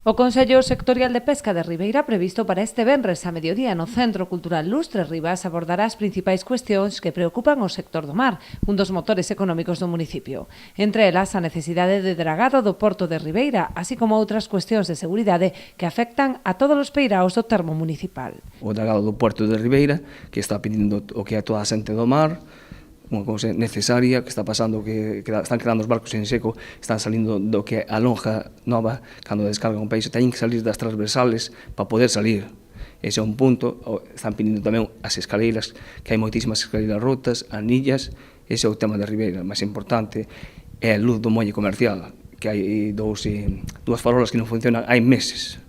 O Consello Sectorial de Pesca de Ribeira previsto para este venres a mediodía no Centro Cultural Lustre Rivas abordará as principais cuestións que preocupan o sector do mar, un dos motores económicos do municipio. Entre elas, a necesidade de dragado do Porto de Ribeira, así como outras cuestións de seguridade que afectan a todos os peiraos do termo municipal. O dragado do Porto de Ribeira, que está pedindo o que é toda a xente do mar, unha cousa necesaria que está pasando, que están quedando os barcos en seco, están salindo do que a lonja nova, cando descargan un país, teñen que salir das transversales para poder salir. Ese é un punto. Están pedindo tamén as escaleiras, que hai moitísimas escaleiras rotas, anillas. Ese é o tema de Ribeira. O máis importante é a luz do muelle comercial, que hai dúas farolas que non funcionan hai meses.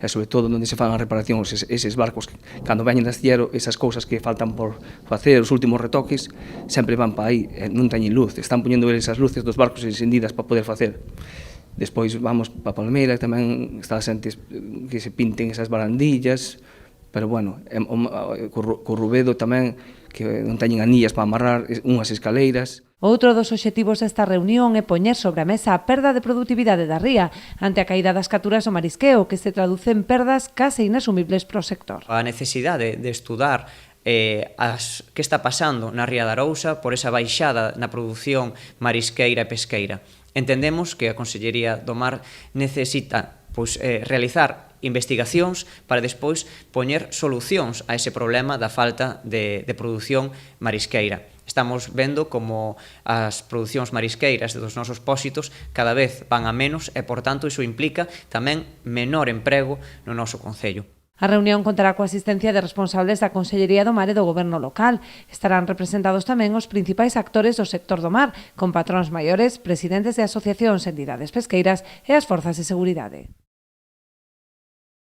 E sobre todo onde se fan as reparacións, eses barcos, cando veñen das Ciero, esas cousas que faltan por facer, os últimos retoques, sempre van para aí, non teñen luz, están poñendo esas luces dos barcos encendidas para poder facer. Despois vamos para Palmeira, tamén está a xente que se pinten esas barandillas, pero bueno, co Rubedo tamén, que non teñen anillas para amarrar unhas escaleiras. Outro dos obxectivos desta reunión é poñer sobre a mesa a perda de produtividade da ría ante a caída das capturas do marisqueo, que se traduce en perdas case inasumibles para o sector. A necesidade de estudar que está pasando na ría da Arousa por esa baixada na produción marisqueira e pesqueira. Entendemos que a Consellería do Mar necesita realizar investigacións para despois poñer solucións a ese problema da falta de produción marisqueira. Estamos vendo como as producións marisqueiras dos nosos pósitos cada vez van a menos e, por tanto, iso implica tamén menor emprego no noso concello. A reunión contará coa asistencia de responsables da Consellería do Mar e do Goberno local. Estarán representados tamén os principais actores do sector do mar, con patróns maiores, presidentes de asociacións e entidades pesqueiras e as forzas de seguridade.